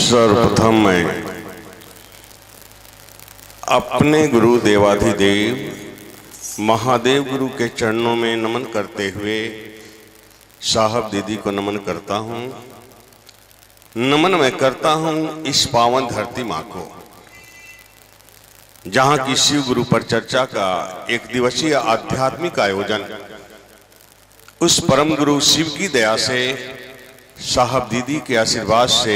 सर्वप्रथम मैं अपने गुरु देवाधिदेव महादेव गुरु के चरणों में नमन करते हुए साहब दीदी को नमन करता हूँ। नमन मैं करता हूँ इस पावन धरती माँ को, जहाँ की शिव गुरु पर चर्चा का एक दिवसीय आध्यात्मिक आयोजन उस परम गुरु शिव की दया से, साहब दीदी के आशीर्वाद से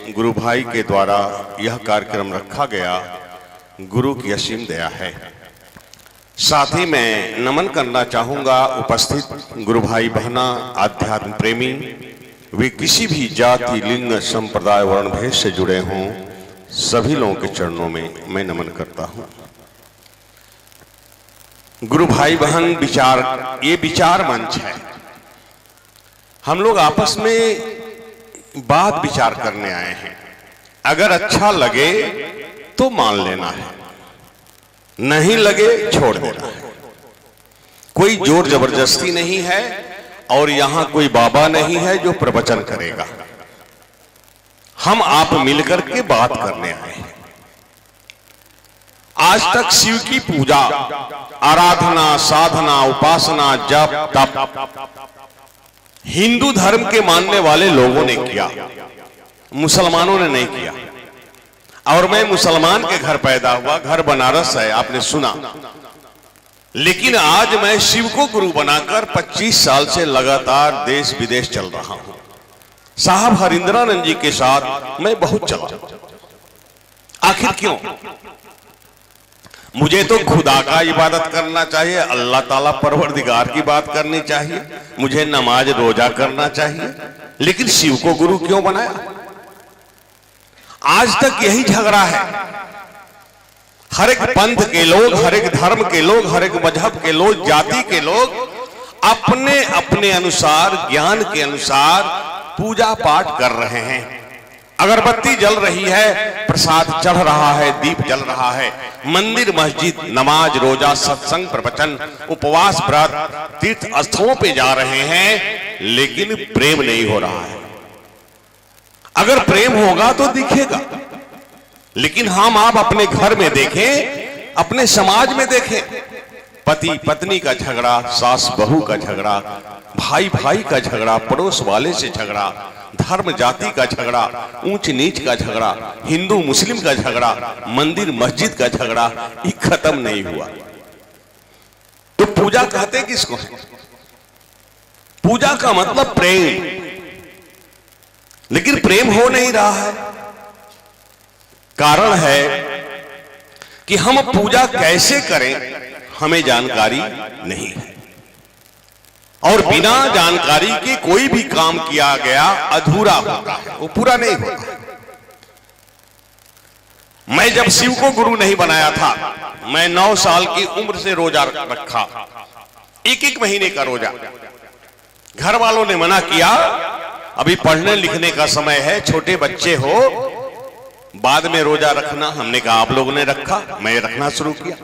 गुरु भाई के द्वारा यह कार्यक्रम रखा गया। गुरु की असीम दया है। साथ ही मैं नमन करना चाहूँगा उपस्थित गुरु भाई बहना आध्यात्म प्रेमी, वे किसी भी जाति लिंग संप्रदाय वर्ण भेद से जुड़े हों, सभी लोगों के चरणों में मैं नमन करता हूँ। गुरु भाई बहन विचार, ये विचार मंच है। हम लोग आपस में बात विचार करने आए हैं। अगर अच्छा लगे तो मान लेना है, नहीं लगे छोड़ देना है। कोई जोर जबरदस्ती नहीं है और यहां कोई बाबा नहीं है जो प्रवचन करेगा। हम आप मिलकर के बात करने आए हैं। आज तक शिव की पूजा, आराधना, साधना, उपासना, जप, तप हिंदू धर्म के मानने वाले लोगों ने किया, मुसलमानों ने नहीं किया। और मैं मुसलमान के घर पैदा हुआ, घर बनारस है, आपने सुना। लेकिन आज मैं शिव को गुरु बनाकर 25 साल से लगातार देश विदेश चल रहा हूं। साहब हरिंद्रानंद जी के साथ मैं बहुत चला। आखिर क्यों? मुझे तो खुदा का इबादत करना चाहिए, अल्लाह ताला परवरदिगार की बात करनी चाहिए, मुझे नमाज रोजा करना चाहिए, लेकिन शिव को गुरु क्यों बनाया? आज तक यही झगड़ा है। हर एक पंथ के लोग, हर एक धर्म के लोग, हर एक मजहब के लोग, जाति के लोग अपने अपने अनुसार, ज्ञान के अनुसार पूजा पाठ कर रहे हैं। अगरबत्ती जल रही है, प्रसाद चढ़ रहा है, दीप जल रहा है, मंदिर मस्जिद नमाज रोजा सत्संग प्रवचन उपवास व्रत तीर्थ स्थलों पे जा रहे हैं, लेकिन प्रेम नहीं हो रहा है। अगर प्रेम होगा तो दिखेगा, लेकिन हम आप अपने घर में देखें, अपने समाज में देखें, पति पत्नी का झगड़ा, सास बहू का झगड़ा, भाई भाई का झगड़ा, पड़ोस वाले से झगड़ा, धर्म जाति का झगड़ा, ऊंच नीच का झगड़ा, हिंदू मुस्लिम का झगड़ा, मंदिर मस्जिद का झगड़ा, ये खत्म नहीं हुआ। तो पूजा कहते किसको? पूजा का मतलब प्रेम, लेकिन प्रेम हो नहीं रहा है। कारण है कि हम पूजा कैसे करें हमें जानकारी नहीं है, और बिना जानकारी के कोई भी काम किया गया अधूरा होता है, वो पूरा नहीं होता। मैं जब शिव को गुरु नहीं बनाया था, मैं 9 साल की उम्र से रोजा रखा, एक महीने का रोजा। घर वालों ने मना किया, अभी पढ़ने लिखने का समय है, छोटे बच्चे हो, बाद में रोजा रखना। हमने कहा आप लोगों ने रखा, मैं रखना शुरू किया।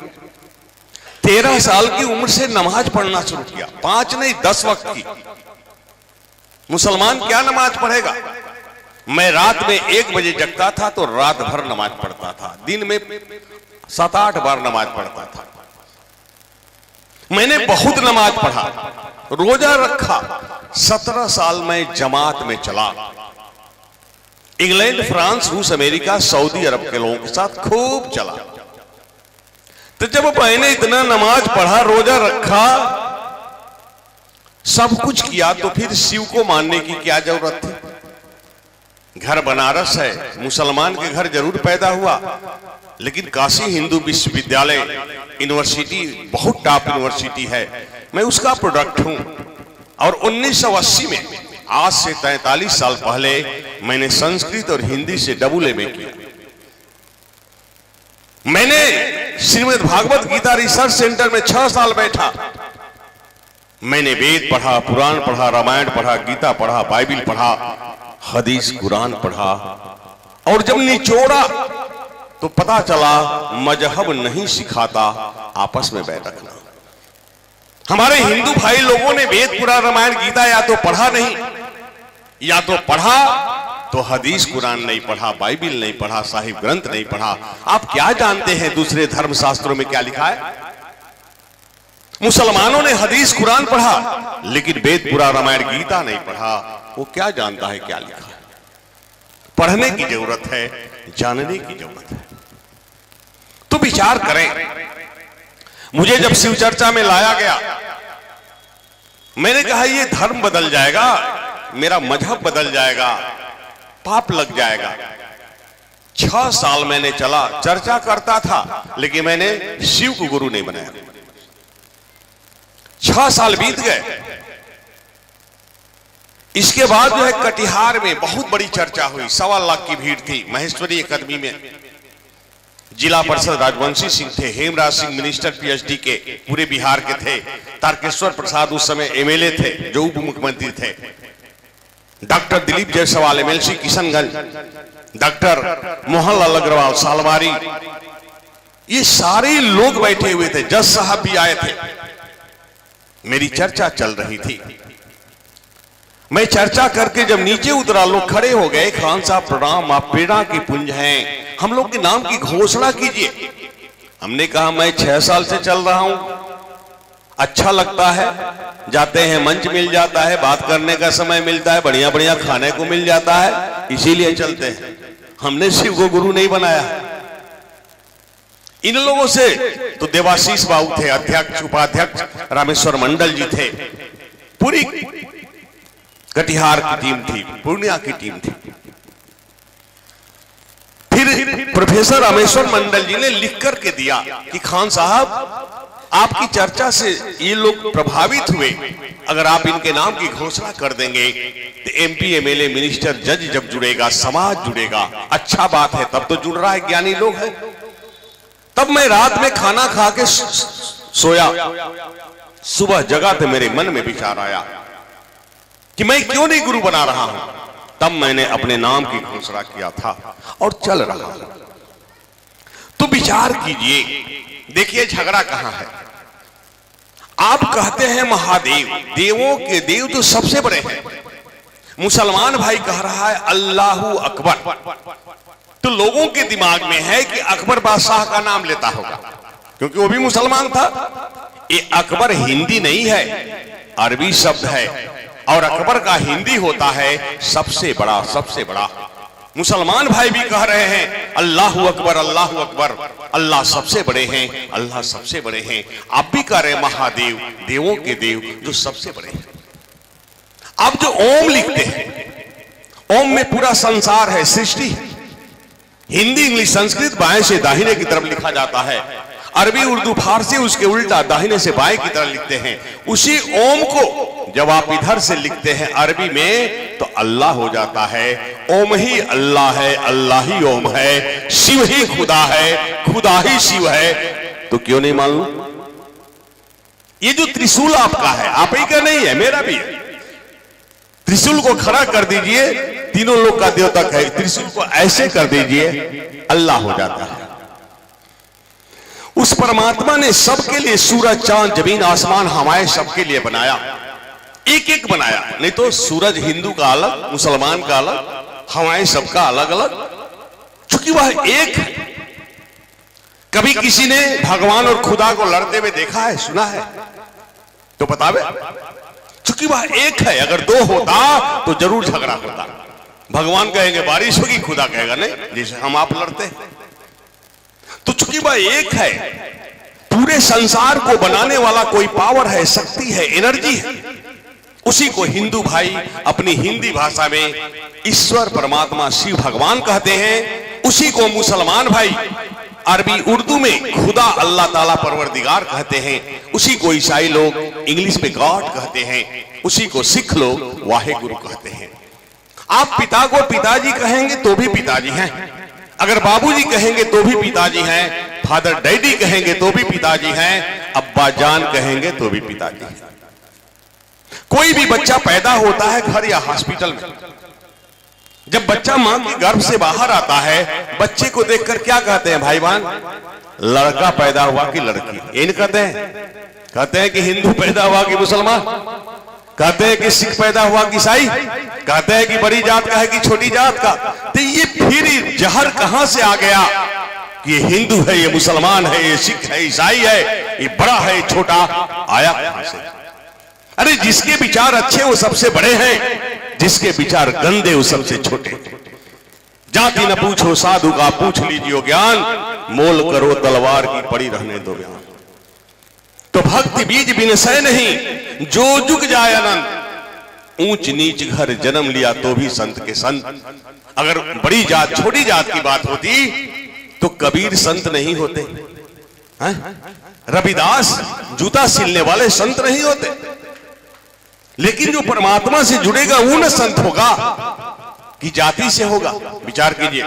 13 साल की उम्र से नमाज पढ़ना शुरू किया, 5 नहीं 10 वक्त की। मुसलमान क्या नमाज पढ़ेगा? मैं रात में 1 बजे जगता था तो रात भर नमाज पढ़ता था, दिन में 7-8 बार नमाज पढ़ता था। मैंने बहुत नमाज पढ़ा, रोजा रखा। 17 साल में जमात में चला, इंग्लैंड, फ्रांस, रूस, अमेरिका, सऊदी अरब के लोगों के साथ खूब चला। तो जब मैंने इतना नमाज पढ़ा, रोजा रखा, सब कुछ किया, तो फिर शिव को मानने की क्या जरूरत थी? घर बनारस है, मुसलमान के घर जरूर पैदा हुआ, लेकिन काशी हिंदू विश्वविद्यालय यूनिवर्सिटी बहुत टॉप यूनिवर्सिटी है, मैं उसका प्रोडक्ट हूं। और 1980 में, आज से 43 साल पहले, मैंने संस्कृत और हिंदी से डबल एमए किया। मैंने श्रीमद् भागवत गीता रिसर्च सेंटर में 6 साल बैठा। मैंने वेद पढ़ा, पुराण पढ़ा, रामायण पढ़ा, गीता पढ़ा, बाइबिल पढ़ा, हदीस कुरान पढ़ा। और जब निचोड़ा तो पता चला मजहब नहीं सिखाता आपस में बैठ रखना। हमारे हिंदू भाई लोगों ने वेद पुराण रामायण गीता या तो पढ़ा नहीं, या तो पढ़ा तो हदीस कुरान नहीं पढ़ा, बाइबिल नहीं पढ़ा, साहिब ग्रंथ नहीं पढ़ा। आप क्या जानते हैं दूसरे धर्म शास्त्रों में क्या लिखा है? मुसलमानों ने हदीस कुरान पढ़ा लेकिन वेद पुराण रामायण गीता नहीं पढ़ा। वो क्या जानता है क्या लिखा है? पढ़ने की जरूरत है, जानने की जरूरत है। तो विचार करें। मुझे जब शिव चर्चा में लाया गया, मैंने कहा ये धर्म बदल जाएगा, मेरा मजहब बदल जाएगा, पाप लग जाएगा। 6 साल मैंने चला, चर्चा करता था लेकिन मैंने शिव को गुरु नहीं बनाया। 6 साल बीत गए। इसके बाद जो है कटिहार में बहुत बड़ी चर्चा हुई, 1.25 लाख की भीड़ थी। महेश्वरी अकादमी में जिला परिषद राजवंशी सिंह थे, हेमराज सिंह मिनिस्टर पीएचडी के पूरे बिहार के थे, तारकेश्वर प्रसाद उस समय एमएलए थे जो उप मुख्यमंत्री थे, doctor Dilip Jaiswal MLC Kishanganj, doctor Mohanlal Agrawal Salmari, ये सारे लोग बैठे हुए थे। जज साहब भी आए थे। मेरी चर्चा चल रही थी। मैं चर्चा करके जब नीचे उतरा, लोग खड़े हो गए। खान साहब प्रणाम, आप प्रेरणा की पुंज हैं, हम लोग के नाम की घोषणा कीजिए। हमने कहा मैं 6 साल से चल रहा हूं, अच्छा लगता है, जाते हैं मंच मिल जाता है, बात करने का समय मिलता है, बढ़िया बढ़िया खाने को मिल जाता है, इसीलिए चलते हैं। हमने शिव को गुरु नहीं बनाया। इन लोगों से तो देवाशीष बाबू थे, अध्यक्ष उपाध्यक्ष रामेश्वर मंडल जी थे, पूरी कटिहार की टीम थी, पूर्णिया की टीम थी। फिर प्रोफेसर रामेश्वर मंडल जी ने लिख करके दिया कि खान साहब आपकी चर्चा से ये लोग प्रभावित हुए, अगर आप इनके नाम की घोषणा कर देंगे तो एमपी एमएलए मिनिस्टर जज जब जुड़ेगा, समाज जुड़ेगा, अच्छा बात है। तब तो जुड़ रहा है, ज्ञानी लोग हैं। तब मैं रात में खाना खा के सोया, सुबह जगा तो मेरे मन में विचार आया कि मैं क्यों नहीं गुरु बना रहा हूं। तब मैंने अपने नाम की घोषणा किया था और चल रहा हूं। तो विचार कीजिए, देखिए झगड़ा कहां है। आप कहते हैं महादेव, देवों के देव तो सबसे बड़े हैं। मुसलमान भाई कह रहा है अल्लाहू अकबर, तो लोगों के दिमाग में है कि अकबर बादशाह का नाम लेता होगा, क्योंकि वो भी मुसलमान था। ये अकबर हिंदी नहीं है, अरबी शब्द है, और अकबर का हिंदी होता है सबसे बड़ा, सबसे बड़ा। मुसलमान भाई भी कह रहे हैं अल्लाहू अकबर, अल्लाहू अकबर, अल्लाह सबसे बड़े हैं, अल्लाह सबसे बड़े हैं। आप भी कह रहे हैं महादेव, देवों के देव जो सबसे बड़े हैं। आप जो ओम लिखते हैं, ओम में पूरा संसार है, सृष्टि है। हिंदी इंग्लिश संस्कृत बाएं से दाहिने की तरफ लिखा जाता है, अरबी उर्दू फारसी उसके उल्टा दाहिने से बाएं की तरफ लिखते हैं। उसी ओम को जब आप इधर से लिखते हैं अरबी में तो अल्लाह हो जाता है। ओम ही अल्लाह है, अल्लाह ही ओम है, शिव ही खुदा है, खुदा ही शिव है। तो क्यों नहीं मालूम? ये जो त्रिशूल आपका है, आप ही का नहीं है, मेरा भी है। त्रिशूल को खड़ा कर दीजिए, तीनों लोग का द्योतक है। त्रिशूल को ऐसे कर दीजिए, अल्लाह हो जाता है। उस परमात्मा ने सबके लिए सूरज, चांद, जमीन, आसमान, हवाएं सबके लिए बनाया, एक एक बनाया। नहीं तो सूरज हिंदू का अलग, मुसलमान का अलग, हवाएं सबका अलग अलग, क्योंकि वह एक है। कभी किसी ने भगवान और खुदा को लड़ते हुए देखा है, सुना है? तो बतावे, क्योंकि वह एक है। अगर दो होता तो जरूर झगड़ा होता। भगवान कहेंगे बारिश होगी, खुदा कहेगा नहीं, जैसे हम आप लड़ते हैं। तो चूंकि वह एक है, पूरे संसार को बनाने वाला कोई पावर है, शक्ति है, एनर्जी है, उसी को हिंदू भाई अपनी हिंदी भाषा में ईश्वर परमात्मा शिव भगवान कहते हैं। उसी को मुसलमान भाई अरबी उर्दू में खुदा अल्लाह ताला परवरदिगार कहते हैं। उसी को ईसाई लोग इंग्लिश में गॉड कहते हैं। उसी को सिख लोग वाहेगुरु कहते हैं। आप पिता को पिताजी कहेंगे तो भी पिताजी हैं, अगर बाबूजी कहेंगे तो भी पिताजी हैं, फादर डैडी कहेंगे तो भी पिताजी हैं, अब्बा जान कहेंगे तो भी पिताजी हैं। कोई भी बच्चा पैदा होता है घर या हॉस्पिटल में, जब बच्चा मां के गर्भ से बाहर आता है, बच्चे को देखकर क्या कहते हैं भाईवान? लड़का पैदा हुआ कि लड़की? ये नहीं कहते हैं? कहते हैं कि हिंदू पैदा हुआ कि मुसलमान? कहते हैं कि सिख पैदा हुआ कि ईसाई, कहते हैं कि बड़ी जात का है कि छोटी जात का। तो ये फिर जहर कहां से आ गया कि ये हिंदू है, ये मुसलमान है, ये सिख है, ईसाई है, ये बड़ा है, छोटा, आया कहां से? अरे जिसके विचार अच्छे वो सबसे बड़े हैं, जिसके विचार गंदे वो सबसे छोटे। जाति न पूछो साधु का, पूछ लीजिए ज्ञान, मोल करो तलवार की पड़ी रहने दो ज्ञान। तो भक्ति बीज बिनसै नहीं, जो जुग जाय अनंत। ऊंच नीच घर जन्म लिया तो भी संत के संत। अगर बड़ी जात छोटी जात की बात होती तो कबीर संत नहीं होते हैं? रविदास जूता सिलने वाले संत नहीं होते। लेकिन जो परमात्मा से जुड़ेगा वो न संत होगा कि जाति से होगा। विचार कीजिए,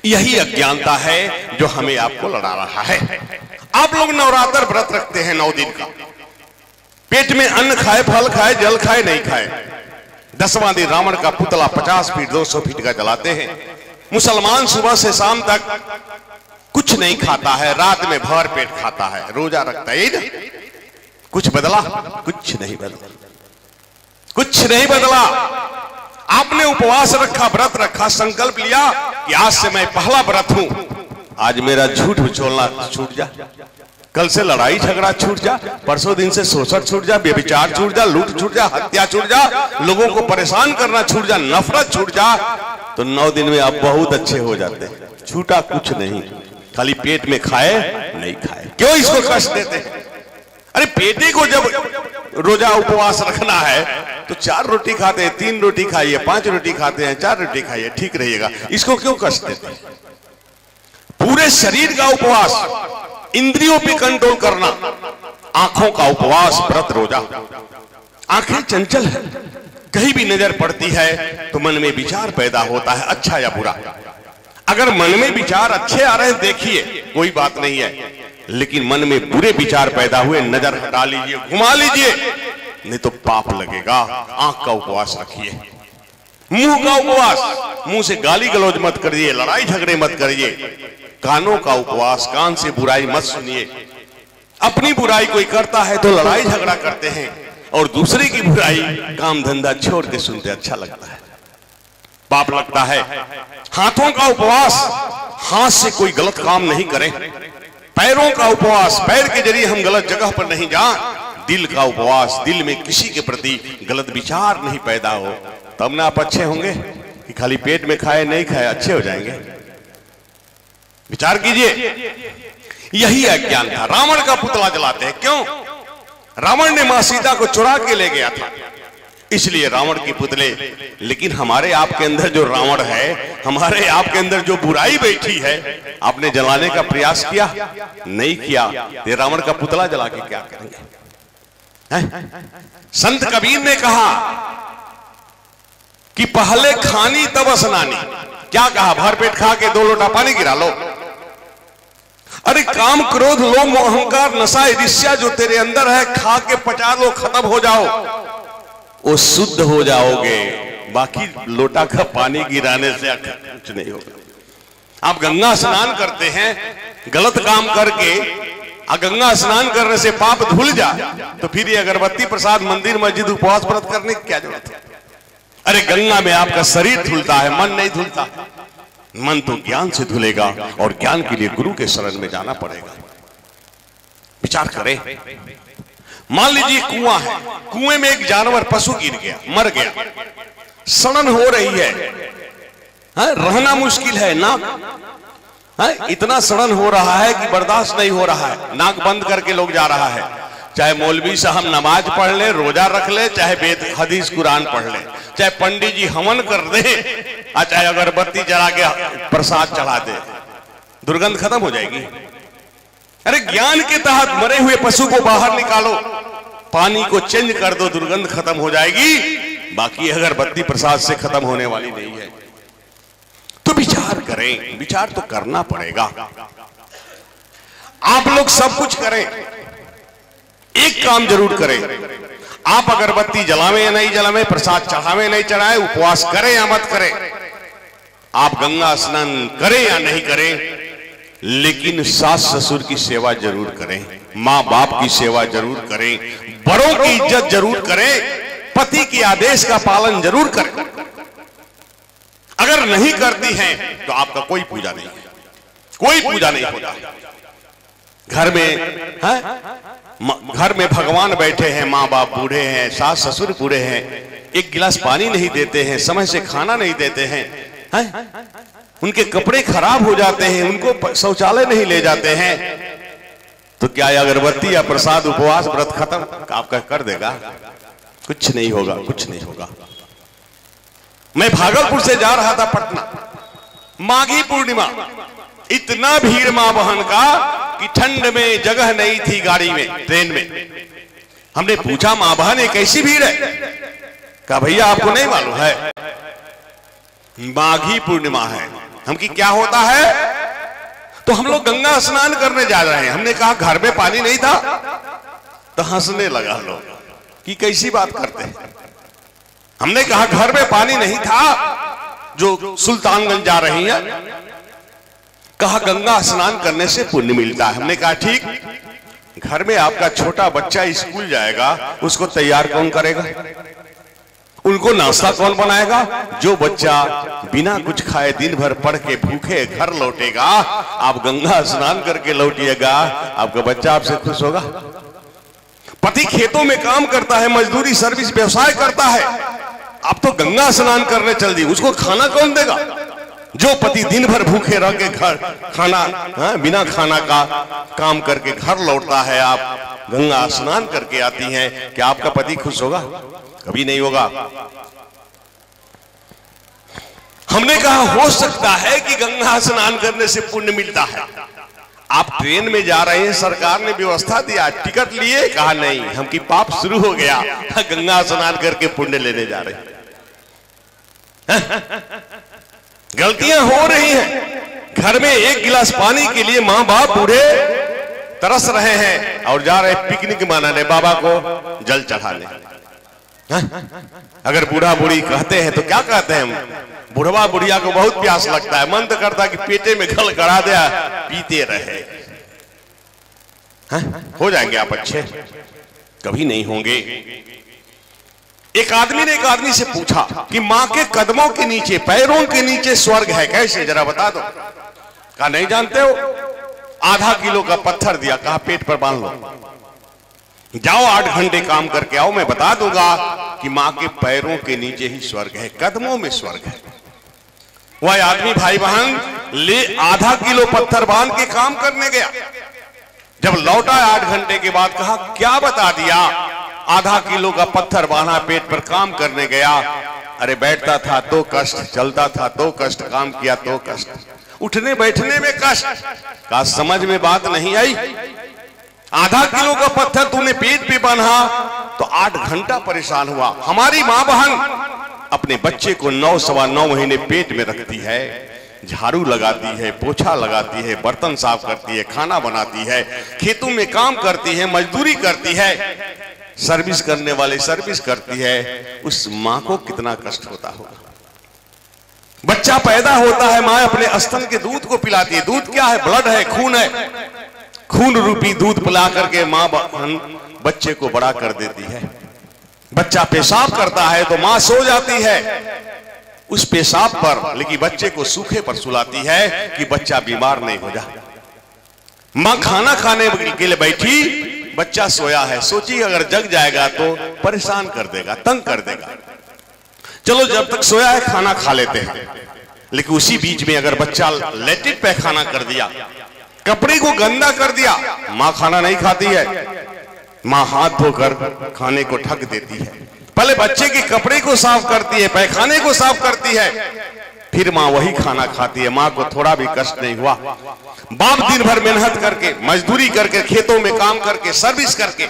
यही अज्ञानता है जो हमें आपको लड़ा रहा है। आप लोग नवरात्र व्रत रखते हैं 9 दिन का, पेट में अन्न खाए, फल खाए, जल खाए, नहीं खाए। 10वां दिन रावण का पुतला 50 फीट 200 फीट का जलाते हैं। मुसलमान सुबह से शाम तक कुछ नहीं खाता है, रात में भर पेट खाता है, रोजा रखता है। यही ना? कुछ बदला? कुछ नहीं बदला, कुछ नहीं बदला। आपने उपवास रखा, व्रत रखा, संकल्प लिया कि आज से मैं पहला व्रत हूं, आज मेरा झूठ बिचोलना छूट जा, कल से लड़ाई झगड़ा छूट जा, परसों दिन से शोषण छूट जा, व्यभिचार छूट जा, लूट छूट जा, हत्या छूट जा, लोगों को परेशान करना छूट जा, नफरत छूट जा। तो 9 दिन में आप बहुत अच्छे हो जाते हैं। छूटा कुछ नहीं, खाली पेट में खाए नहीं खाए। क्यों इसको कष्ट देते हैं? अरे पेटे को जब रोजा उपवास रखना है तो 4 रोटी खाते हैं, 3 रोटी खाइए, 5 रोटी खाते हैं, 4 रोटी खाइए, ठीक रहिएगा। इसको क्यों कष्ट देते हैं? पूरे शरीर का उपवास, इंद्रियों पे कंट्रोल करना, आंखों का उपवास, व्रत रोजा। आंखें चंचल है, कहीं भी नजर पड़ती है तो मन में विचार पैदा होता है, अच्छा या बुरा। अगर मन में विचार अच्छे आ रहे हैं देखिए, कोई बात नहीं है, लेकिन मन में बुरे विचार पैदा हुए, नजर हटा लीजिए, घुमा लीजिए, नहीं तो पाप लगेगा। आंख का उपवास रखिए, मुंह का उपवास, मुंह से गाली गलौज मत करिए, लड़ाई झगड़े मत करिए। कानों का उपवास, कान से बुराई मत सुनिए। अपनी बुराई कोई करता है तो लड़ाई झगड़ा करते हैं, और दूसरे की बुराई काम धंधा छोड़ के सुनते अच्छा लगता है, पाप लगता है। हाथों का उपवास, हाथ से कोई गलत काम नहीं करें। पैरों का उपवास, पैर के जरिए हम गलत जगह पर नहीं जाएं। दिल का उपवास, दिल में किसी के प्रति गलत विचार नहीं पैदा हो, तब ना आप अच्छे होंगे। कि खाली पेट में खाए नहीं खाए अच्छे हो जाएंगे? विचार कीजिए, यही अज्ञान था। रावण का पुतला जलाते हैं, क्यों? रावण ने मां सीता को चुरा के ले गया था, इसलिए रावण की पुतले। लेकिन हमारे आपके अंदर जो रावण है, हमारे आपके अंदर जो बुराई बैठी है, आपने जलाने का प्रयास किया? नहीं किया। ये रावण का पुतला जला के क्या करेंगे? संत कबीर ने कहा कि पहले खानी तब स्नानी। क्या कहा? भर पेट खा के 2 लोटा पानी गिरा लो। अरे काम, क्रोध, लोभ, अहंकार, नशा, ईर्ष्या जो तेरे अंदर है, खा के पचा लो, खत्म हो जाओ, वो शुद्ध हो जाओगे। बाकी लोटा का पानी गिराने से कुछ नहीं होगा। आप गंगा स्नान करते हैं गलत काम करके, गंगा स्नान करने से पाप धुल जा, तो फिर ये अगरबत्ती प्रसाद मंदिर मस्जिद उपवास व्रत करने की क्या जरूरत है? अरे गंगा में आपका शरीर धुलता है, मन नहीं धुलता। मन तो ज्ञान से धुलेगा, और ज्ञान के लिए गुरु के शरण में जाना पड़ेगा। विचार करें, मान लीजिए कुआं है, कुएं में एक जानवर, पशु गिर गया, मर गया, सड़न हो रही है, रहना मुश्किल है ना, इतना सड़न हो रहा है कि बर्दाश्त नहीं हो रहा है। नाक बंद करके लोग जा रहा है, चाहे मौलवी साहब नमाज पढ़ ले, रोजा रख ले, चाहे वेद हदीस कुरान पढ़ ले, चाहे पंडित जी हवन कर दे, चाहे अगरबत्ती जला के प्रसाद चढ़ा दे, दुर्गंध खत्म हो जाएगी। अरे ज्ञान के तहत मरे हुए पशु को बाहर निकालो, पानी को चेंज कर दो, दुर्गंध खत्म हो जाएगी। बाकी अगरबत्ती प्रसाद से खत्म होने वाली नहीं है। तो विचार करें, विचार तो करना पड़ेगा। आप लोग सब कुछ करें, एक काम जरूर करें, आप अगरबत्ती जलावे या नहीं जलावे, प्रसाद चढ़ावे नहीं चढ़ाए, उपवास करें या मत करें, आप गंगा स्नान करें या नहीं करें, लेकिन सास ससुर की सेवा जरूर करें। माँ बाप की सेवा जरूर करें, बड़ों की इज्जत जरूर करें, पति के आदेश का पालन जरूर करें। अगर नहीं करती हैं तो आपका कोई पूजा नहीं है, कोई पूजा नहीं होता। घर में भगवान बैठे हैं, माँ बाप बूढ़े हैं, सास ससुर बूढ़े हैं, एक गिलास पानी नहीं देते हैं, समय से खाना नहीं देते हैं, उनके कपड़े खराब हो जाते हैं, उनको शौचालय नहीं ले जाते हैं, तो क्या अगरबत्ती या प्रसाद उपवास व्रत खत्म आपका कर देगा? कुछ नहीं होगा, कुछ नहीं होगा। मैं भागलपुर से जा रहा था पटना, माघी पूर्णिमा, इतना भीड़ मां बहन का कि ठंड में जगह नहीं थी गाड़ी में, ट्रेन में। हमने पूछा मां बहन ये कैसी भीड़ है? कहा भैया आपको नहीं मालूम है, माघी पूर्णिमा है। हम की क्या होता है? तो हम लोग गंगा स्नान करने जा रहे हैं। हमने कहा घर में पानी नहीं था, तो हंसने लगा लोग कि कैसी बात करते हैं। हमने कहा घर में पानी नहीं था, जो सुल्तानगंज जा रही है, कहा गंगा स्नान करने से पुण्य मिलता है। हमने कहा ठीक, घर में आपका छोटा बच्चा स्कूल जाएगा, उसको तैयार कौन करेगा? उनको नाश्ता कौन बनाएगा? जो बच्चा बिना कुछ खाए दिन भर पढ़ के भूखे घर लौटेगा, आप गंगा स्नान करके लौटिएगा, आपका बच्चा आपसे खुश होगा? पति खेतों में काम करता है, मजदूरी सर्विस व्यवसाय करता है, आप तो गंगा स्नान करने चल दी, उसको खाना कौन देगा? जो पति दिन भर भूखे रह के घर खाना बिना खाना का काम करके घर लौटता है, आप गंगा स्नान करके आती हैं, क्या आपका पति खुश होगा? कभी नहीं होगा। हमने कहा हो सकता है कि गंगा स्नान करने से पुण्य मिलता है। आप ट्रेन में जा रहे हैं, सरकार ने व्यवस्था दिया, टिकट लिए, कहा नहीं, हम की पाप शुरू हो गया, गंगा स्नान करके पुण्य लेने जा रहे हैं। गलतियां हो रही हैं। घर में एक गिलास पानी के लिए मां बाप बूढ़े तरस रहे हैं और जा रहे पिकनिक मनाने, बाबा को जल चढ़ाने। अगर बूढ़ा बूढ़ी कहते हैं तो क्या कहते हैं? बुढ़वा बुढ़िया को बहुत प्यास लगता है, मन तो करता है कि पेटे में गल करा दिया, पीते रहे। हो जाएंगे आप अच्छे? कभी नहीं होंगे। एक आदमी ने एक आदमी से पूछा कि मां के कदमों के नीचे, पैरों के नीचे स्वर्ग है, कैसे जरा बता दो। कहा नहीं जानते हो? आधा किलो का पत्थर दिया, कहा पेट पर बांध लो, जाओ 8 घंटे काम करके आओ, मैं बता दूंगा कि मां के पैरों के नीचे ही स्वर्ग है, कदमों में स्वर्ग है। वह आदमी भाई बहन ले आधा किलो पत्थर बांध के काम करने गया। जब लौटा 8 घंटे के बाद, कहा क्या बता दिया? आधा किलो का पत्थर बांधा, पेट पर काम करने गया। अरे बैठता था तो कष्ट, चलता था तो कष्ट, काम किया तो कष्ट, उठने बैठने में कष्ट। कहा समझ में बात नहीं आई? आधा किलो का पत्थर तूने पेट पे बांधा तो 8 घंटा परेशान हुआ। हमारी मां बहन अपने बच्चे को 9 सवा 9 महीने पेट में रखती है, झाड़ू लगाती है, पोछा लगाती है, बर्तन साफ करती है, खाना बनाती है, खेतों में काम करती है, मजदूरी करती है, सर्विस करने वाले सर्विस करती है। उस मां को कितना कष्ट होता होगा। बच्चा पैदा होता है, मां अपने स्तन के दूध को पिलाती है। दूध क्या है? ब्लड है, खून है। खून रूपी दूध पिला करके मां बहन बच्चे को बड़ा कर देती है। बच्चा पेशाब करता है तो मां सो जाती है उस पेशाब पर, लेकिन बच्चे को सूखे पर सुलाती है कि बच्चा बीमार नहीं हो जाए। मां खाना खाने के लिए बैठी, बच्चा सोया है, सोची अगर जग जाएगा तो परेशान कर देगा, तंग कर देगा, चलो जब तक सोया है खाना खा लेते हैं। लेकिन उसी बीच में अगर बच्चा लेटिन पैखाना कर दिया, कपड़े को गंदा कर दिया, मां खाना नहीं खाती है, मां हाथ धोकर खाने को ढक देती है। पहले बच्चे के कपड़े को साफ करती है, पैखाने को साफ करती है, फिर मां वही खाना खाती है। मां को थोड़ा भी कष्ट नहीं हुआ। बाप दिन भर मेहनत करके, मजदूरी करके, खेतों में काम करके, सर्विस करके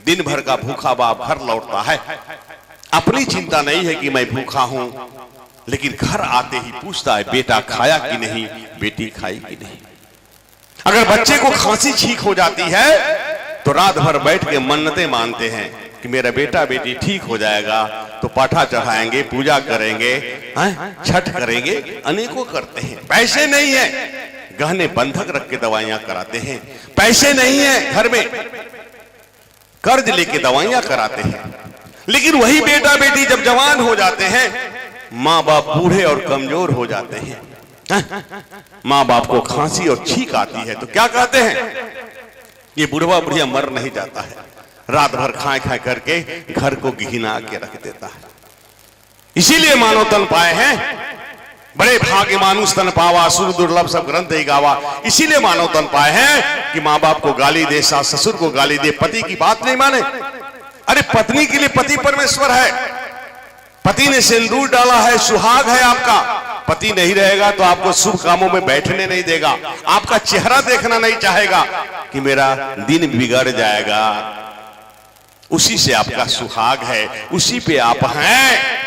दिन भर का भूखा बाप घर लौटता है। अपनी चिंता नहीं है कि मैं भूखा हूं, लेकिन घर आते ही पूछता है बेटा खाया कि नहीं, बेटी खाई कि नहीं। अगर बच्चे को खांसी छींक हो जाती है तो रात भर बैठ के मन्नतें मानते हैं कि मेरा बेटा बेटी ठीक हो जाएगा, तो पाठा चढ़ाएंगे, पूजा करेंगे, छठ करेंगे, अनेकों करते हैं। पैसे नहीं है, गहने बंधक रख के दवाइयां कराते हैं। पैसे नहीं है घर में, कर्ज लेके दवाइयां कराते हैं। लेकिन वही बेटा बेटी जब जवान हो जाते हैं, माँ बाप बूढ़े और कमजोर हो जाते हैं। माँ बाप को खांसी और छींक आती है तो क्या कहते हैं, ये बुढ़वा बुढ़िया मर नहीं जाता है, रात भर खाए खाए करके घर को घिना के रख देता है। इसीलिए मानव तन पाए हैं, बड़े भाग्य मानुष तन पावा, सुर दुर्लभ सब ग्रंथ ही गावा। इसीलिए मानव तन पाए हैं कि माँ बाप को गाली दे, सास ससुर को गाली दे, पति की बात नहीं माने। अरे पत्नी के लिए पति परमेश्वर है, पति ने सिंदूर डाला है, सुहाग है आपका। पति नहीं रहेगा तो आपको शुभ कामों में बैठने नहीं देगा, आपका चेहरा देखना नहीं चाहेगा कि मेरा दिन बिगड़ जाएगा। उसी से आपका सुहाग है, उसी पे आप हैं।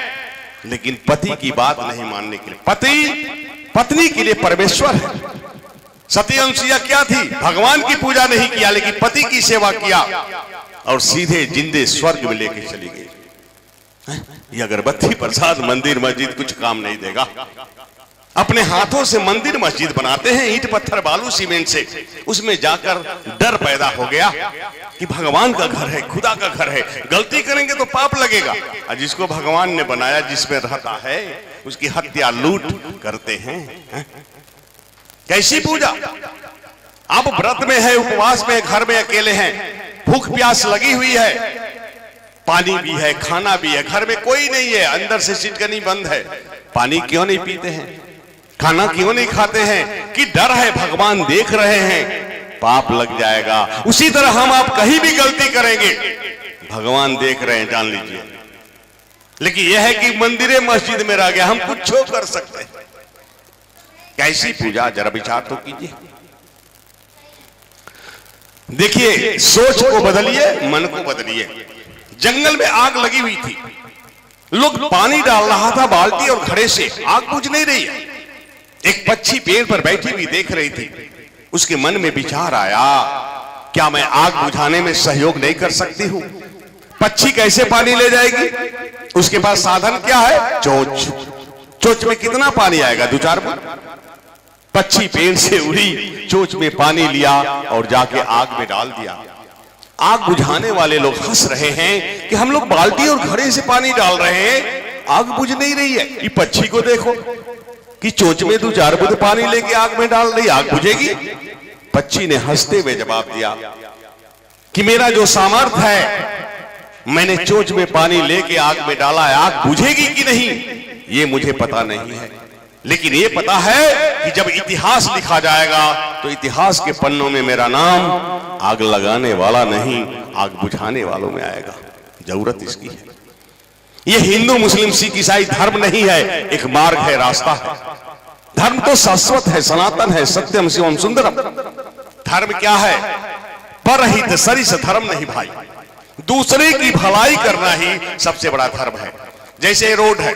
लेकिन पति की बात नहीं मानने के लिए, पति पत्नी के लिए परमेश्वर है। सती अनुसुईया क्या थी, भगवान की पूजा नहीं किया लेकिन पति की सेवा किया और सीधे जिंदे स्वर्ग में लेके चली गई। ये अगरबत्ती प्रसाद मंदिर मस्जिद कुछ काम नहीं देगा। अपने हाथों से मंदिर मस्जिद बनाते हैं, ईंट पत्थर बालू सीमेंट से। उसमें जाकर डर पैदा हो गया कि भगवान का घर है, खुदा का घर है, गलती करेंगे तो पाप लगेगा। और जिसको भगवान ने बनाया, जिसमें रहता है, उसकी हत्या लूट करते हैं। कैसी पूजा। आप व्रत में है, उपवास में, घर में अकेले हैं, भूख प्यास लगी हुई है, पानी भी है, खाना भी है, घर में कोई नहीं है, अंदर से सिटकनी बंद है, पानी क्यों नहीं पीते हैं, खाना क्यों नहीं खाते हैं कि डर है भगवान देख रहे हैं, पाप लग जाएगा। उसी तरह हम आप कहीं भी गलती करेंगे, भगवान देख रहे हैं, जान लीजिए। लेकिन यह है कि मंदिरे मस्जिद में रह गया, हम कुछ कर सकते हैं। कैसी पूजा, जरा विचार तो कीजिए। देखिए, सोच को बदलिए, मन को बदलिए। जंगल में आग लगी हुई थी, लोग पानी डाल रहा था बाल्टी और घड़े से, आग बुझ नहीं रही है। एक पक्षी पेड़ पर बैठी हुई देख रही थी, उसके मन में विचार आया, क्या मैं आग बुझाने में सहयोग नहीं कर सकती हूं? पक्षी कैसे पानी ले जाएगी? उसके पास साधन क्या है? चोंच। चोंच में कितना पानी आएगा? 2-4 बूंद। पक्षी पेड़ से उड़ी, चोंच में पानी लिया और जाके आग में डाल दिया। आग बुझाने वाले लोग हंस रहे हैं कि हम लोग बाल्टी और घड़े से पानी डाल रहे हैं, आग बुझ नहीं रही है। ये पक्षी को देखो कि चोंच में 2-4 बूंद पानी लेके आग में डाल रही, आग बुझेगी? पक्षी ने हंसते हुए जवाब दिया कि मेरा जो सामर्थ्य है, मैंने चोंच में पानी लेके आग में डाला है, आग बुझेगी कि नहीं ये मुझे पता नहीं है। लेकिन ये पता है कि जब इतिहास लिखा जाएगा तो इतिहास के पन्नों में मेरा नाम आग लगाने वाला नहीं, आग बुझाने वालों में आएगा। जरूरत इसकी है। ये हिंदू मुस्लिम सिख ईसाई धर्म नहीं है, एक मार्ग है, रास्ता है। धर्म तो शाश्वत है, सनातन है, सत्यम शिवम सुंदरम। धर्म क्या है? परहित सरिस धर्म नहीं भाई, दूसरे की भलाई करना ही सबसे बड़ा धर्म है। जैसे रोड है,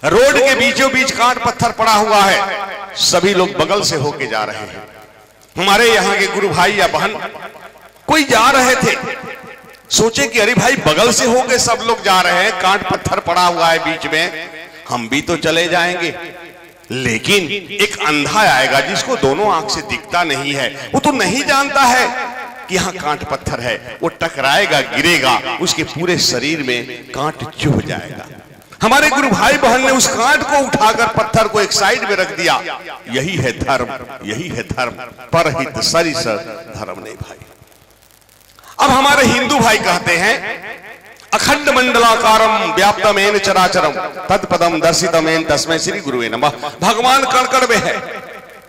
रोड के बीचों बीच कांट पत्थर पड़ा हुआ है, सभी लोग बगल से होके जा रहे हैं। हमारे यहाँ के गुरु भाई या बहन कोई जा रहे थे, सोचे कि अरे भाई बगल से होके सब लोग जा रहे हैं, कांट पत्थर पड़ा हुआ है बीच में, हम भी तो चले जाएंगे। लेकिन एक अंधा आएगा जिसको दोनों आंख से दिखता नहीं है, वो तो नहीं जानता है कि यहाँ कांट पत्थर है, वो टकराएगा, गिरेगा, उसके पूरे शरीर में कांट चुभ जाएगा। हमारे गुरु भाई बहन ने उस कांट को उठाकर पत्थर को एक साइड में रख दिया। यही है धर्म, यही है धर्म, परहित सरिस धर्म नहीं भाई। अब हमारे हिंदू भाई कहते हैं अखंड मंडलाकारम व्याप्तमेन चराचरम तत्पदम दर्शितमेन तस्मै श्री गुरुवे नमः। भगवान कण-कण में है,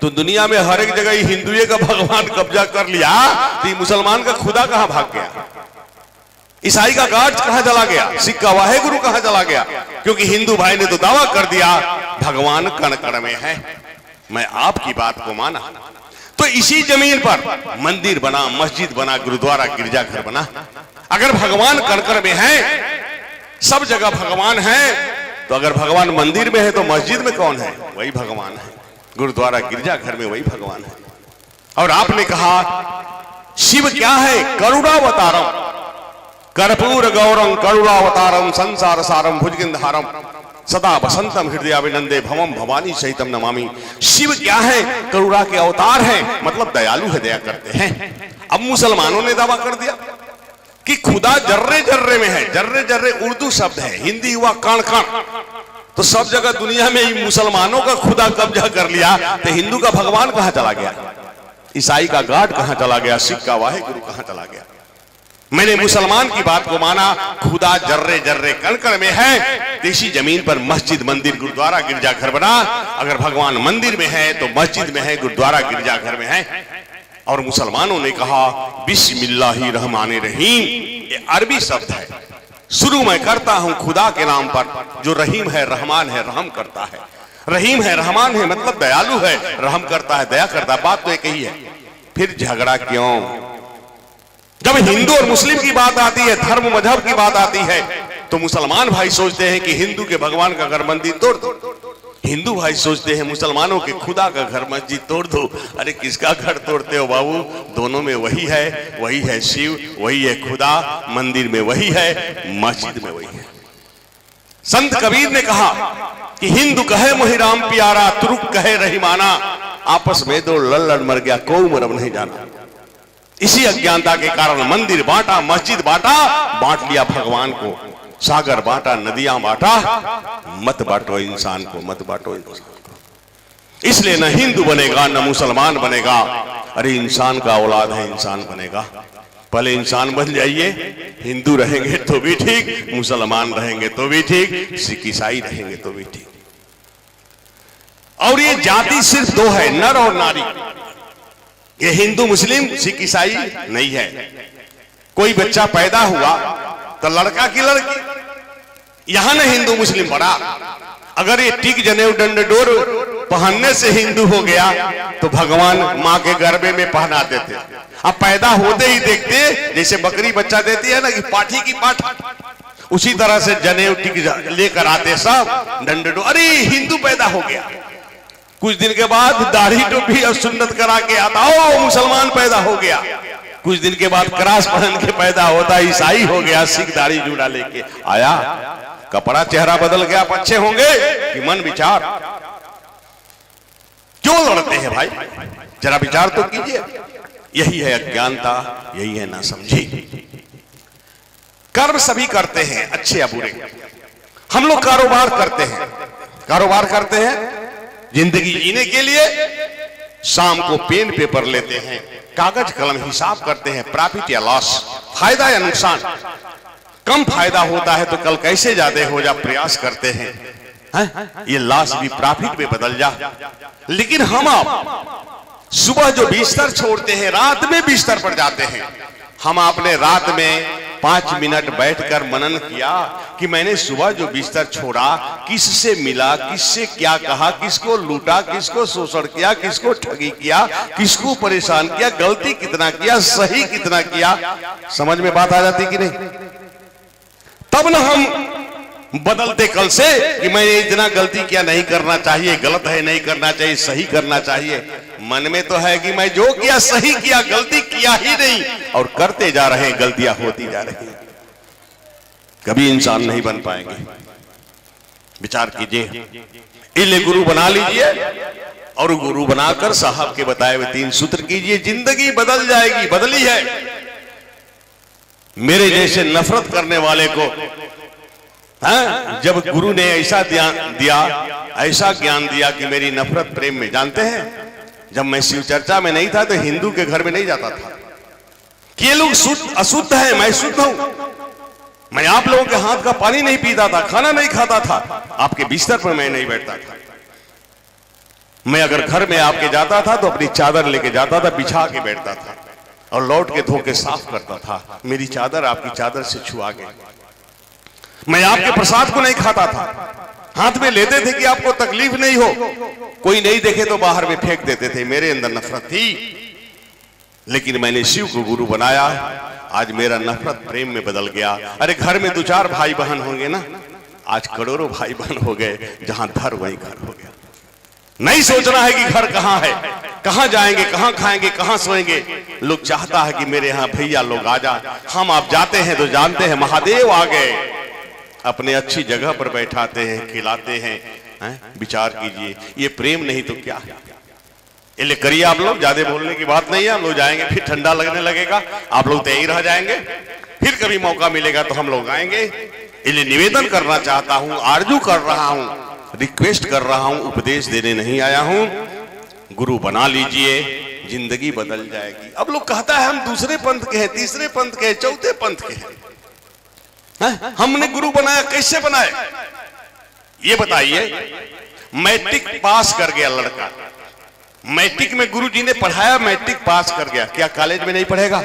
तो दुनिया में हर एक जगह हिंदुए का भगवान कब्जा कर लिया, तो मुसलमान का खुदा कहां भाग गया? ईसाई का गार्ड कहां चला गया? सिख का वाहेगुरु कहां चला गया? क्योंकि हिंदू भाई ने तो दावा कर दिया भगवान कण-कण में है। मैं आपकी बात को माना, तो इसी जमीन पर मंदिर बना, मस्जिद बना, गुरुद्वारा, गिरजाघर बना। अगर भगवान कण-कण में है, सब जगह भगवान है, तो अगर भगवान मंदिर में है तो मस्जिद में कौन है? वही भगवान है। गुरुद्वारा, गिरजाघर में वही भगवान है। और आपने कहा शिव क्या है? करुणावतारम, कर्पूर गौरम करुणावतारम संसार सारम भुजगंधारम। सदा वसंतम हृदयाभिनंदे भवम भवानी सहितम नमामि। शिव क्या है? करुणा के अवतार हैं, मतलब दयालु है, दया करते हैं। अब मुसलमानों ने दावा कर दिया कि खुदा जर्रे जर्रे में है। जर्रे जर्रे उर्दू शब्द है, हिंदी हुआ कण कण। तो सब जगह दुनिया में ही मुसलमानों का खुदा कब्जा कर लिया, तो हिंदू का भगवान कहां चला गया? ईसाई का गाड कहां चला गया? सिख का वाहेगुरु कहां चला गया? मैंने मुसलमान की बात को माना, खुदा जर्रे जर्रे कण कण में है। तो इसी जमीन पर मस्जिद, मंदिर, गुरुद्वारा, गिरजाघर बना। अगर भगवान मंदिर में है तो मस्जिद में है, गुरुद्वारा, गिरजाघर में है। और मुसलमानों ने कहा बिस्मिल्लाहिर्रहमानिर्रहीम, ये अरबी शब्द है। शुरू मैं करता हूं खुदा के नाम पर, जो रहीम है, रहमान है, रहम करता है। रहीम है, रहमान है, मतलब दयालु है, रहम करता है, दया करता है। बात तो एक ही है। फिर झगड़ा क्यों? जब हिंदू और मुस्लिम की बात आती है, धर्म मजहब की बात आती है, तो मुसलमान भाई सोचते हैं कि हिंदू के भगवान का घर मंदिर तोड़ दो। हिंदू भाई सोचते हैं मुसलमानों के खुदा का घर मस्जिद तोड़ दो। अरे किसका घर तोड़ते हो बाबू? दोनों में वही है शिव, वही है खुदा। मंदिर में वही है, मस्जिद में वही है। संत कबीर ने कहा कि हिंदू कहे मोहि राम प्यारा, तुर्क कहे रहीमाना, आपस में दो लड़ मर गया, कोई मरम नहीं जाना। इसी अज्ञानता के कारण मंदिर बांटा, मस्जिद बांटा, बांट लिया भगवान को। सागर बांटा, नदियां बांटा, मत बांटो इंसान को, मत बांटो इंसान को। इसलिए न हिंदू बनेगा न मुसलमान बनेगा। अरे इंसान का औलाद है, इंसान बनेगा। पहले इंसान बन जाइए। हिंदू रहेंगे तो भी ठीक, मुसलमान रहेंगे तो भी ठीक, सिख ईसाई रहेंगे तो भी ठीक। और ये जाति सिर्फ दो है, नर और नारी। ये हिंदू मुस्लिम सिख ईसाई नहीं है। कोई बच्चा पैदा हुआ तो लड़का की लड़की, यहां न हिंदू मुस्लिम बड़ा। अगर ये टिक जनेऊ दंड डोर पहनने से हिंदू हो गया तो भगवान मां के गर्भे में पहना देते। अब पैदा होते ही देखते, जैसे बकरी बच्चा देती है ना कि पाठी की पाठ, उसी तरह से जनेऊ टिक लेकर आते सब दंड डोर। अरे हिंदू पैदा हो गया। कुछ दिन के बाद दाढ़ी टोपी और सुन्नत करा के आता, ओ मुसलमान पैदा हो गया। कुछ दिन के बाद क्रास पहन के पैदा होता, ईसाई हो गया। सिख दाढ़ी जूड़ा लेके आया, कपड़ा चेहरा बदल गया। अच्छे होंगे कि मन विचार? क्यों लड़ते हैं भाई? जरा विचार तो कीजिए। यही है अज्ञानता, यही है ना समझी। कर्म सभी करते हैं, अच्छे या बुरे। हम लोग कारोबार करते हैं, कारोबार करते हैं जिंदगी जीने के लिए। शाम को पेन पेपर लेते हैं, कागज कलम हिसाब करते हैं, प्रॉफिट या लॉस, फायदा या नुकसान। कम फायदा होता है तो कल कैसे ज्यादा हो जा प्रयास करते हैं, ये लॉस भी प्रॉफिट में बदल जा। लेकिन हम आप सुबह जो बिस्तर छोड़ते हैं, रात में बिस्तर पर जाते हैं। हम आपने रात में 5 मिनट बैठकर मनन किया कि मैंने सुबह जो बिस्तर छोड़ा, किससे मिला, किससे क्या कहा, किसको लूटा, किसको शोषण किया, किसको ठगी किया, किसको परेशान किया, गलती कितना किया, सही कितना किया। समझ में बात आ जाती कि नहीं? तब ना हम बदलते कल से कि मैंने इतना गलती किया, नहीं करना चाहिए, गलत है, नहीं करना चाहिए, सही करना चाहिए। मन में तो है कि मैं जो किया सही किया, गलती किया ही नहीं, और करते जा रहे हैं, गलतियां होती जा रही हैं। कभी इंसान नहीं बन पाएंगे। विचार कीजिए। इले गुरु बना लीजिए और गुरु बनाकर साहब के बताए हुए 3 सूत्र कीजिए, जिंदगी बदल जाएगी। बदली है। मेरे जैसे नफरत करने वाले को जब गुरु ने ऐसा दिया, ऐसा ज्ञान दिया कि मेरी नफरत प्रेम में, जानते हैं जब मैं शिव चर्चा में नहीं था तो हिंदू के घर में नहीं जाता था कि ये लोग अशुद्ध है, मैं शुद्ध हूं। मैं आप लोगों के हाथ का पानी नहीं पीता था, खाना नहीं खाता था, आपके बिस्तर पर मैं नहीं बैठता था। मैं अगर घर में आपके जाता था तो अपनी चादर लेके जाता था, बिछा के बैठता था और लौट के धो के साफ करता था। मेरी चादर आपकी चादर से छुआ गई। मैं आपके प्रसाद को नहीं खाता था, हाथ में लेते थे कि आपको तकलीफ नहीं हो, कोई नहीं देखे तो बाहर में फेंक देते थे। मेरे अंदर नफरत थी, लेकिन मैंने शिव को गुरु बनाया। आज मेरा नफरत प्रेम में बदल गया। अरे घर में 2-4 भाई बहन होंगे ना, आज करोड़ों भाई बहन हो गए। जहां धर वहीं घर हो गया। नहीं सोचना है कि घर कहां है, कहां जाएंगे, कहां खाएंगे, कहां सोएंगे। लोग चाहता है कि मेरे यहां भैया लोग आ जा। हम आप जाते हैं तो जानते हैं महादेव आ गए। अपने अच्छी जगह पर बैठाते हैं, खिलाते हैं, विचार कीजिए ये प्रेम नहीं तो क्या है। इसलिए करिए आप लोग, ज्यादा बोलने की बात नहीं है, हम लोग जाएंगे फिर ठंडा लगने लगेगा, आप लोग तो यही रह जाएंगे, फिर कभी मौका मिलेगा तो हम लोग आएंगे। इसलिए निवेदन करना चाहता हूं, आरजू कर रहा हूं, रिक्वेस्ट कर रहा हूं, उपदेश देने नहीं आया हूं, गुरु बना लीजिए, जिंदगी बदल जाएगी। अब लोग कहता है हम दूसरे पंथ के हैं, तीसरे पंथ के हैं, चौथे पंथ के हैं, हमने गुरु बनाया, कैसे बनाए ये बताइए। मैट्रिक पास कर गया लड़का, मैट्रिक में गुरुजी ने पढ़ाया, मैट्रिक पास कर गया, क्या कॉलेज में नहीं पढ़ेगा,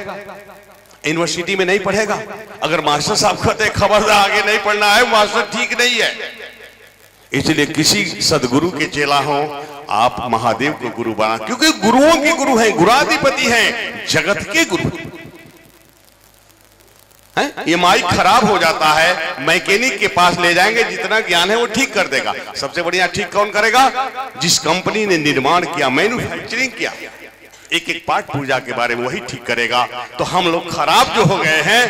यूनिवर्सिटी में नहीं पढ़ेगा? अगर मास्टर साहब कहते खबरदार आगे नहीं पढ़ना है, मास्टर ठीक नहीं है। इसलिए किसी सदगुरु के चेला हो आप, महादेव को गुरु बना, क्योंकि गुरुओं के गुरु हैं, गुराधिपति हैं, जगत के गुरु हैं। ये माइक खराब हो जाता है, मैकेनिक के पास ले जाएंगे, जितना ज्ञान है वो ठीक कर देगा। सबसे बढ़िया ठीक कौन करेगा? जिस कंपनी ने निर्माण किया, मैन्युफैक्चरिंग किया, एक एक पार्ट पूजा के बारे में वही ठीक करेगा। तो हम लोग खराब जो हो गए हैं,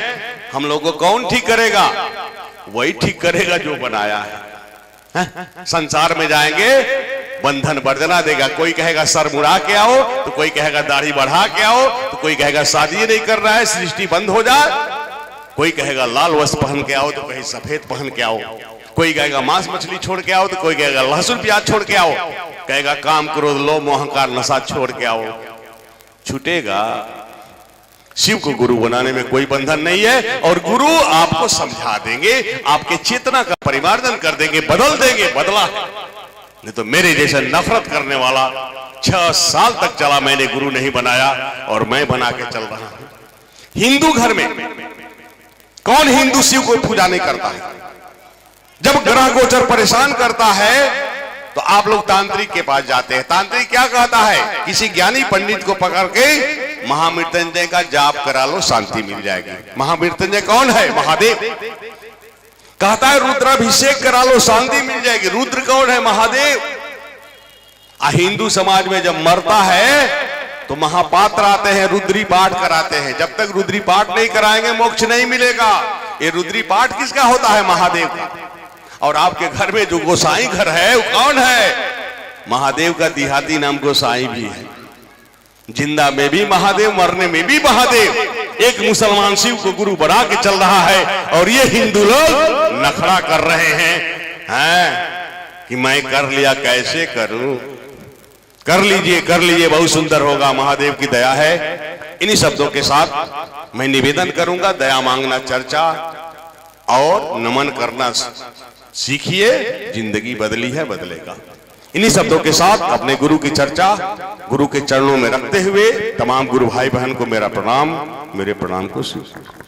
हम लोग को कौन ठीक करेगा? वही ठीक करेगा जो बनाया है। संसार में जाएंगे, बंधन वर्जना देगा, कोई कहेगा सर मुड़ा के आओ, तो कोई कहेगा दाढ़ी बढ़ा के आओ, तो कोई कहेगा शादी नहीं कर रहा है, सृष्टि बंद हो जाए, कोई कहेगा लाल वस्त्र पहन के आओ, तो कहीं सफेद पहन के आओ, कोई कहेगा मांस मछली छोड़ के आओ, तो कोई कहेगा लहसुन प्याज छोड़ के आओ, कहेगा काम क्रोध लोभ मोह अहंकार नशा छोड़ के आओ। छूटेगा? शिव को गुरु बनाने में कोई बंधन नहीं है, और गुरु आपको समझा देंगे, आपके चेतना का परिमार्जन कर देंगे, बदल देंगे। बदला नहीं तो मेरे जैसे नफरत करने वाला 6 साल तक चला, मैंने गुरु नहीं बनाया और मैं बना के चल रहा हूं। हिंदू घर में कौन हिंदू शिव को पूजा नहीं करता है? जब ग्रह गोचर परेशान करता है तो आप लोग तांत्रिक के पास जाते हैं। तांत्रिक क्या कहता है? किसी ज्ञानी पंडित को पकड़ के महामृत्युंजय का जाप करा लो, शांति मिल जाएगी। महामृत्युंजय कौन है? महादेव। कहता है रुद्राभिषेक करा लो, शांति मिल जाएगी। रुद्र कौन है? महादेव। हिंदू समाज में जब मरता है तो महापात्र आते हैं, रुद्री पाठ कराते हैं। जब तक रुद्री पाठ नहीं कराएंगे मोक्ष नहीं मिलेगा। ये रुद्री पाठ किसका होता है? महादेव का। और आपके घर में जो गोसाई घर है वो कौन है? महादेव का देहाती नाम गोसाई भी है। जिंदा में भी महादेव, मरने में भी महादेव। एक मुसलमान शिव को गुरु बना के चल रहा है, और ये हिंदू लोग नखरा कर रहे हैं कि मैं कर लिया, कैसे करूं? कर लीजिए, बहुत सुंदर होगा, महादेव की दया है। इन्हीं शब्दों के साथ मैं निवेदन करूंगा, दया मांगना चर्चा और नमन करना सीखिए, जिंदगी बदली है, बदलेगा। इन्हीं शब्दों के साथ अपने गुरु की चर्चा गुरु के चरणों में रखते हुए तमाम गुरु भाई बहन को मेरा प्रणाम, मेरे प्रणाम को स्वीकार।